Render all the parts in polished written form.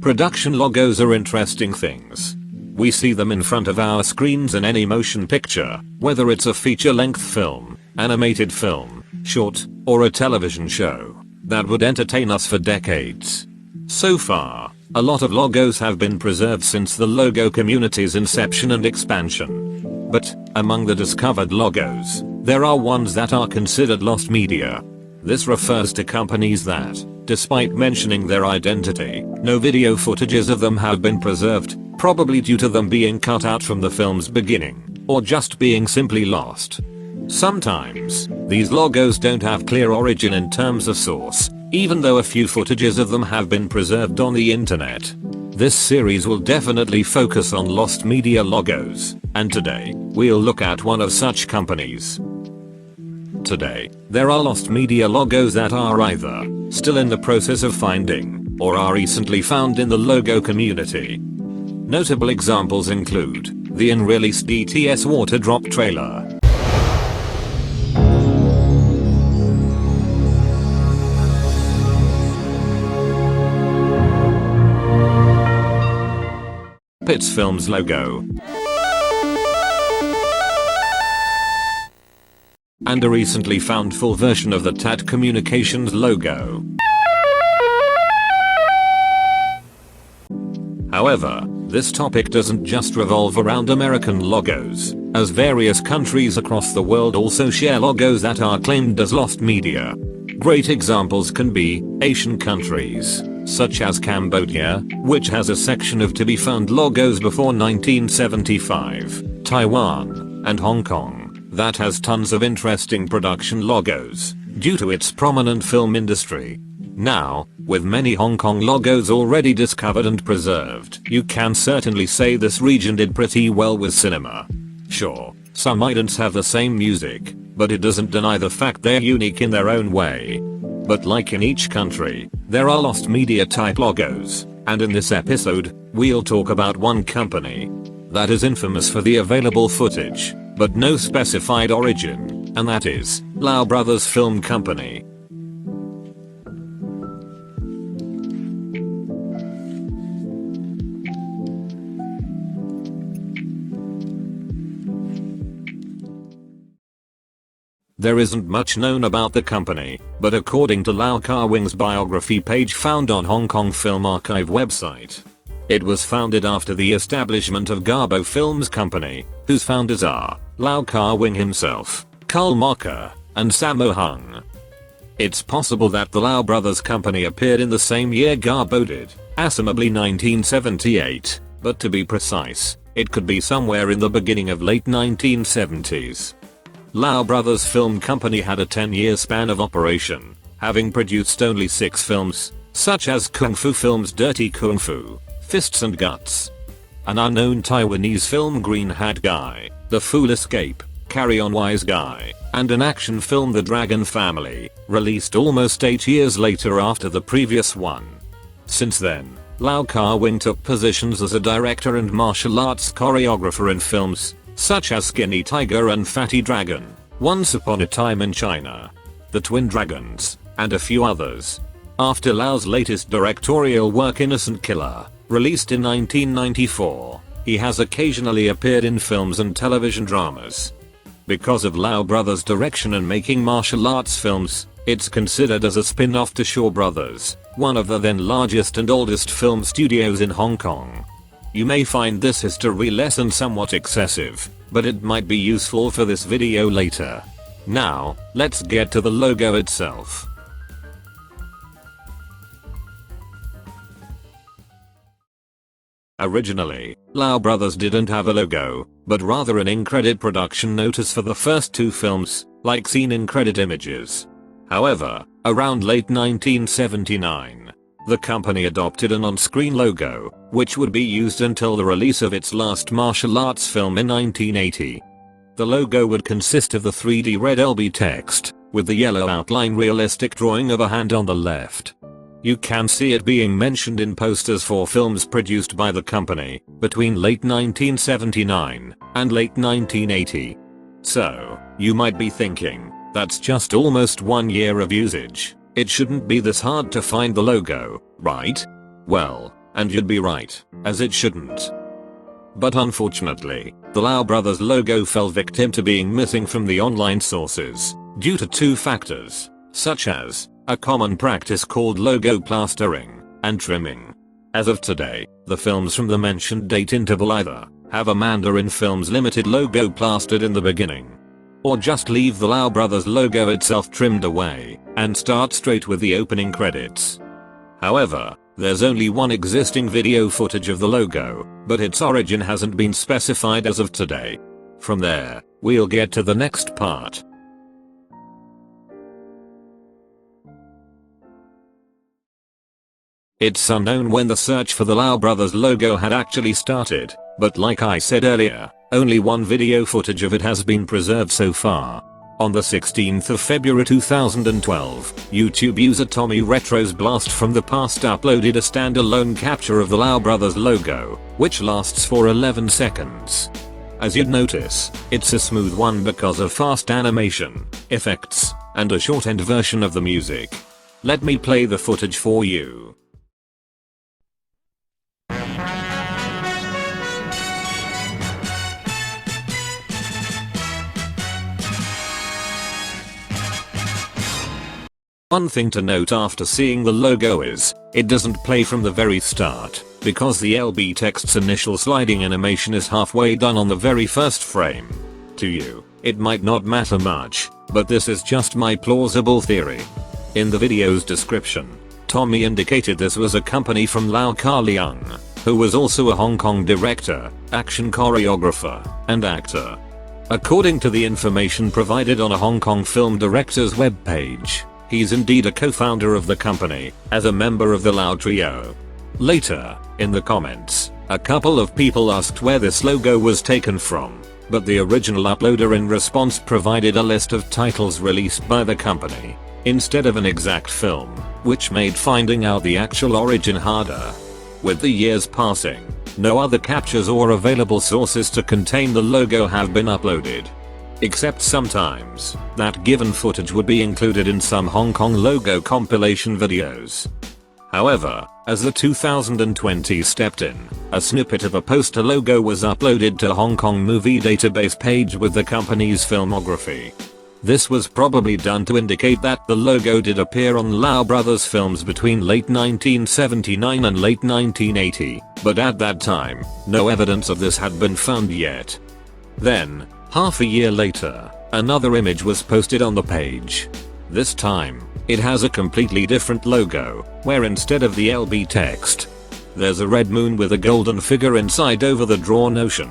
Production logos are interesting things. We see them in front of our screens in any motion picture, whether it's a feature-length film, animated film, short, or a television show that would entertain us for decades. So far, a lot of logos have been preserved since the logo community's inception and expansion. But, among the discovered logos, there are ones that are considered lost media. This refers to companies that, despite mentioning their identity, no video footages of them have been preserved, probably due to them being cut out from the film's beginning, or just being simply lost. Sometimes, these logos don't have clear origin in terms of source, even though a few footages of them have been preserved on the internet. This series will definitely focus on lost media logos, and today, we'll look at one of such companies. Today, there are lost media logos that are either still in the process of finding, or are recently found in the logo community. Notable examples include the unreleased DTS water drop trailer, Pitts Films logo, and a recently found full version of the TAT Communications logo. However, this topic doesn't just revolve around American logos, as various countries across the world also share logos that are claimed as lost media. Great examples can be Asian countries, such as Cambodia, which has a section of to-be-found logos before 1975, Taiwan, and Hong Kong, that has tons of interesting production logos, due to its prominent film industry. Now, with many Hong Kong logos already discovered and preserved, you can certainly say this region did pretty well with cinema. Sure, some islands have the same music, but it doesn't deny the fact they're unique in their own way. But like in each country, there are lost media type logos, and in this episode, we'll talk about one company that is infamous for the available footage, but no specified origin, and that is Lau Brothers Film Company. There isn't much known about the company, but according to Lau Kar-wing's biography page found on Hong Kong Film Archive website, it was founded after the establishment of Garbo Films Company, whose founders are Lau Kar-wing himself, Karl Marker, and Sammo Hung. It's possible that the Lau Brothers Company appeared in the same year Garbo did, assumably 1978, but to be precise, it could be somewhere in the beginning of late 1970s. Lau Brothers Film Company had a 10-year span of operation, having produced only 6 films, such as Kung Fu Films Dirty Kung Fu, Fists and Guts, an unknown Taiwanese film Green Hat Guy, The Fool Escape, Carry On Wise Guy, and an action film The Dragon Family, released almost 8 years later after the previous one. Since then, Lau Kar-wing took positions as a director and martial arts choreographer in films such as Skinny Tiger and Fatty Dragon, Once Upon a Time in China, The Twin Dragons, and a few others. After Lau's latest directorial work Innocent Killer, released in 1994, he has occasionally appeared in films and television dramas. Because of Lau Brothers' direction and making martial arts films, it's considered as a spin-off to Shaw Brothers, one of the then largest and oldest film studios in Hong Kong. You may find this history lesson somewhat excessive, but it might be useful for this video later. Now, let's get to the logo itself. Originally, Lau Brothers didn't have a logo, but rather an in-credit production notice for the first 2 films, like seen in credit images. However, around late 1979, the company adopted an on-screen logo, which would be used until the release of its last martial arts film in 1980. The logo would consist of the 3D red LB text, with the yellow outline realistic drawing of a hand on the left. You can see it being mentioned in posters for films produced by the company, between late 1979 and late 1980. So, you might be thinking, that's just almost 1 year of usage. It shouldn't be this hard to find the logo, right? Well, And you'd be right, as it shouldn't. But unfortunately, the Lau Brothers logo fell victim to being missing from the online sources, due to two factors, such as a common practice called logo plastering and trimming. As of today, the films from the mentioned date interval either have a Mandarin Films Limited logo plastered in the beginning, or just leave the Lau Brothers logo itself trimmed away and start straight with the opening credits. However, there's only one existing video footage of the logo, but its origin hasn't been specified as of today. From there, we'll get to the next part. It's unknown when the search for the Lau Brothers logo had actually started, but like I said earlier, only one video footage of it has been preserved so far. On the 16th of February 2012, YouTube user Tommy Retro's Blast from the Past uploaded a standalone capture of the Lau Brothers logo, which lasts for 11 seconds. As you'd notice, it's a smooth one because of fast animation, effects, and a shortened version of the music. Let me play the footage for you. One thing to note after seeing the logo is, it doesn't play from the very start, because the LB text's initial sliding animation is halfway done on the very first frame. To you, it might not matter much, but this is just my plausible theory. In the video's description, Tommy indicated this was a company from Lau Ka Leung, who was also a Hong Kong director, action choreographer, and actor. According to the information provided on a Hong Kong film director's webpage, he's indeed a co-founder of the company, as a member of the Lau Trio. Later, in the comments, a couple of people asked where this logo was taken from, but the original uploader in response provided a list of titles released by the company, instead of an exact film, which made finding out the actual origin harder. With the years passing, no other captures or available sources to contain the logo have been uploaded. Except sometimes, that given footage would be included in some Hong Kong logo compilation videos. However, as the 2020 stepped in, a snippet of a poster logo was uploaded to Hong Kong movie database page with the company's filmography. This was probably done to indicate that the logo did appear on Lau Brothers films between late 1979 and late 1980, but at that time, no evidence of this had been found yet. Then, half a year later, another image was posted on the page. This time, it has a completely different logo, where instead of the LB text, there's a red moon with a golden figure inside over the drawn ocean.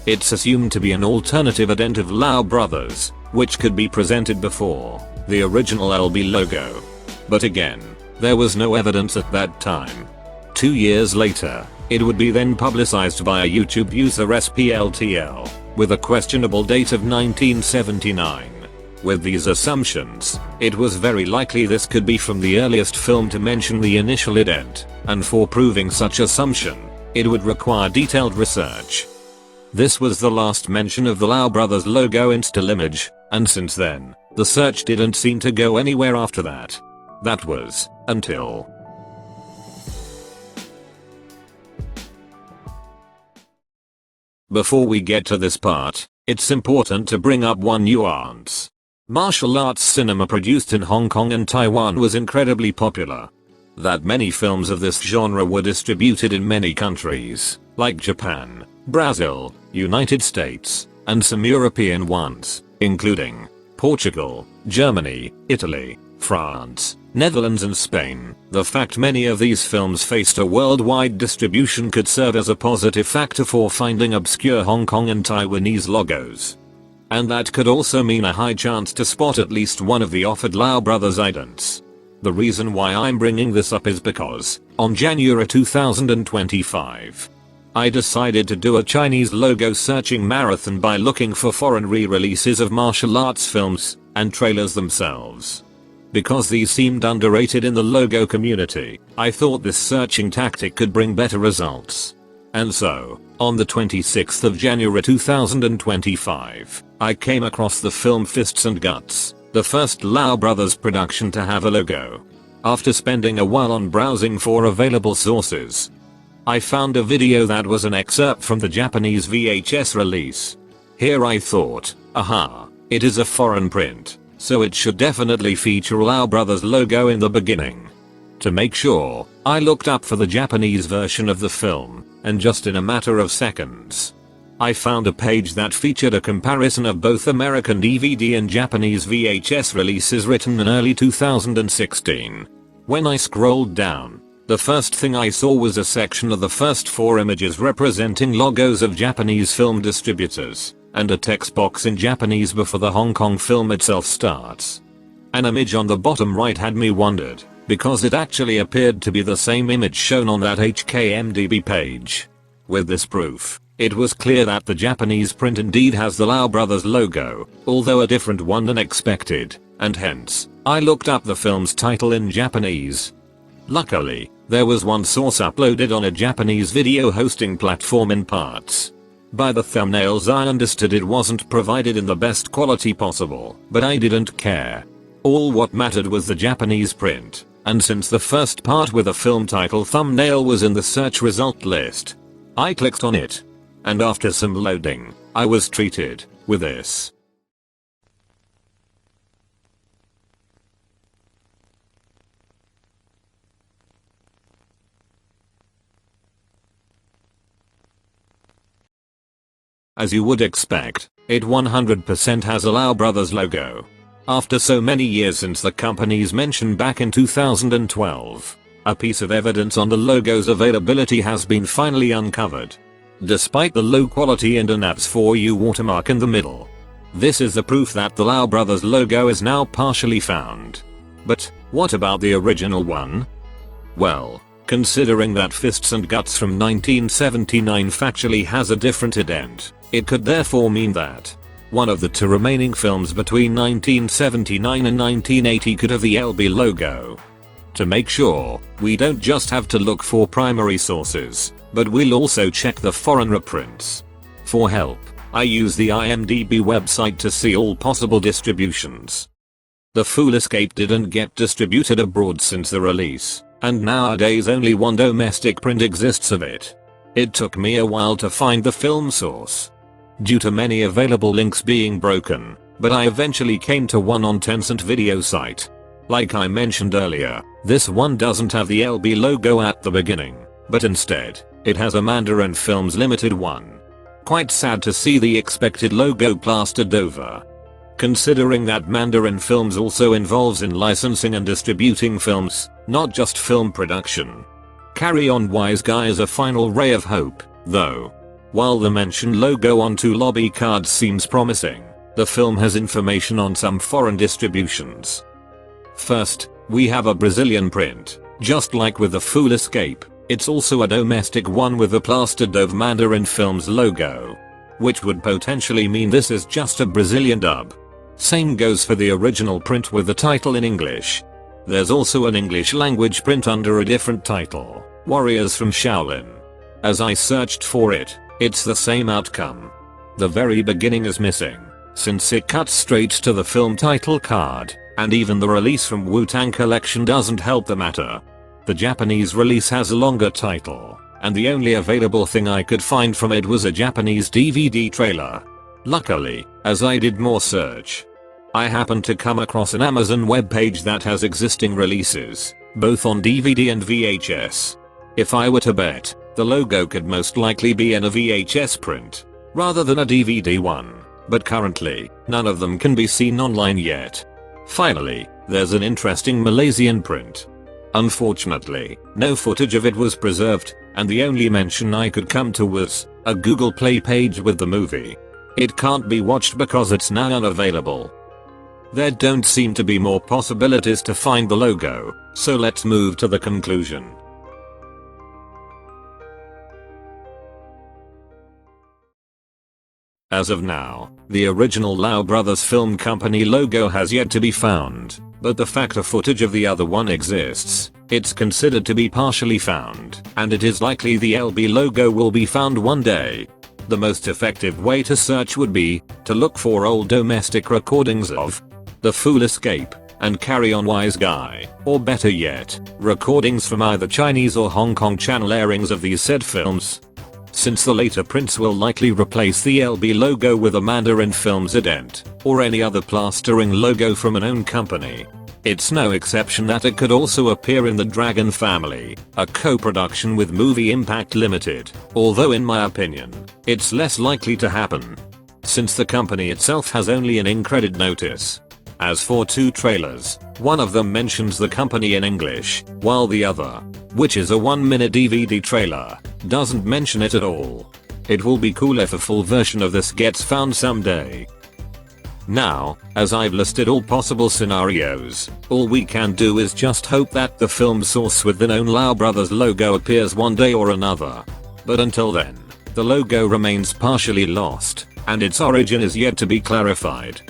It's assumed to be an alternative ident of Lau Brothers, which could be presented before the original LB logo. But again, there was no evidence at that time. 2 years later, it would be then publicized by a YouTube user SPLTL, with a questionable date of 1979. With these assumptions, it was very likely this could be from the earliest film to mention the initial ident, and for proving such assumption, it would require detailed research. This was the last mention of the Lau Brothers logo in still image, and since then, the search didn't seem to go anywhere after that. That was, until Before we get to this part, it's important to bring up one nuance. Martial arts cinema produced in Hong Kong and Taiwan was incredibly popular. That many films of this genre were distributed in many countries, like Japan, Brazil, United States, and some European ones, including Portugal, Germany, Italy, France, Netherlands and Spain. The fact many of these films faced a worldwide distribution could serve as a positive factor for finding obscure Hong Kong and Taiwanese logos. And that could also mean a high chance to spot at least one of the offered Lau Brothers idents. The reason why I'm bringing this up is because, on January 2025, I decided to do a Chinese logo searching marathon by looking for foreign re-releases of martial arts films, and trailers themselves. Because these seemed underrated in the logo community, I thought this searching tactic could bring better results. And so, on the 26th of January 2025, I came across the film Fists and Guts, the first Lau Brothers production to have a logo. After spending a while on browsing for available sources, I found a video that was an excerpt from the Japanese VHS release. Here I thought, aha, it is a foreign print, so it should definitely feature Lau Brothers logo in the beginning. To make sure, I looked up for the Japanese version of the film, and just in a matter of seconds, I found a page that featured a comparison of both American DVD and Japanese VHS releases written in early 2016. When I scrolled down, the first thing I saw was a section of the first 4 images representing logos of Japanese film distributors, and a text box in Japanese before the Hong Kong film itself starts. An image on the bottom right had me wondered, because it actually appeared to be the same image shown on that HKMDB page. With this proof, it was clear that the Japanese print indeed has the Lau Brothers logo, although a different one than expected, and hence, I looked up the film's title in Japanese. Luckily, there was one source uploaded on a Japanese video hosting platform in parts. By the thumbnails I understood it wasn't provided in the best quality possible, but I didn't care. All what mattered was the Japanese print, and since the first part with a film title thumbnail was in the search result list, I clicked on it. And after some loading, I was treated with this. As you would expect, it 100% has a Lau Brothers logo. After so many years since the company's mention back in 2012, a piece of evidence on the logo's availability has been finally uncovered. Despite the low quality and an apps for you watermark in the middle. This is the proof that the Lau Brothers logo is now partially found. But, what about the original one? Well, considering that Fists and Guts from 1979 factually has a different ident, it could therefore mean that one of the 2 remaining films between 1979 and 1980 could have the LB logo. To make sure, we don't just have to look for primary sources, but we'll also check the foreign reprints. For help, I use the IMDb website to see all possible distributions. The Fool Escape didn't get distributed abroad since the release, and nowadays only one domestic print exists of it. It took me a while to find the film source, due to many available links being broken, but I eventually came to one on Tencent video site. Like I mentioned earlier, this one doesn't have the LB logo at the beginning, but instead, it has a Mandarin Films Limited one. Quite sad to see the expected logo plastered over. Considering that Mandarin Films also involves in licensing and distributing films, not just film production. Carry on wise guy is a final ray of hope, though. While the mentioned logo on 2 lobby cards seems promising, the film has information on some foreign distributions. First, we have a Brazilian print. Just like with the Fool Escape, it's also a domestic one with the plastered over Mandarin Films logo, which would potentially mean this is just a Brazilian dub. Same goes for the original print with the title in English. There's also an English language print under a different title, Warriors from Shaolin. As I searched for it, it's the same outcome. The very beginning is missing, since it cuts straight to the film title card, and even the release from Wu-Tang Collection doesn't help the matter. The Japanese release has a longer title, and the only available thing I could find from it was a Japanese DVD trailer. Luckily, as I did more search, I happened to come across an Amazon webpage that has existing releases, both on DVD and VHS. If I were to bet, the logo could most likely be in a VHS print, rather than a DVD one, but currently, none of them can be seen online yet. Finally, there's an interesting Malaysian print. Unfortunately, no footage of it was preserved, and the only mention I could come to was a Google Play page with the movie. It can't be watched because it's now unavailable. There don't seem to be more possibilities to find the logo, so let's move to the conclusion. As of now, the original Lau Brothers Film Company logo has yet to be found, but the fact a footage of the other one exists, it's considered to be partially found, and it is likely the LB logo will be found one day. The most effective way to search would be to look for old domestic recordings of The Fool Escape, and carry on wise guy, or better yet, recordings from either Chinese or Hong Kong channel airings of these said films. Since the later prints will likely replace the LB logo with a Mandarin Films ident, or any other plastering logo from an own company. It's no exception that it could also appear in the Dragon family, a co-production with Movie Impact Limited, although in my opinion, it's less likely to happen, since the company itself has only an in-credit notice. As for two trailers, one of them mentions the company in English, while the other, which is a 1-minute DVD trailer, doesn't mention it at all. It will be cool if a full version of this gets found someday. Now, as I've listed all possible scenarios, all we can do is just hope that the film source with the known Lau Brothers logo appears one day or another. But until then, the logo remains partially lost, and its origin is yet to be clarified.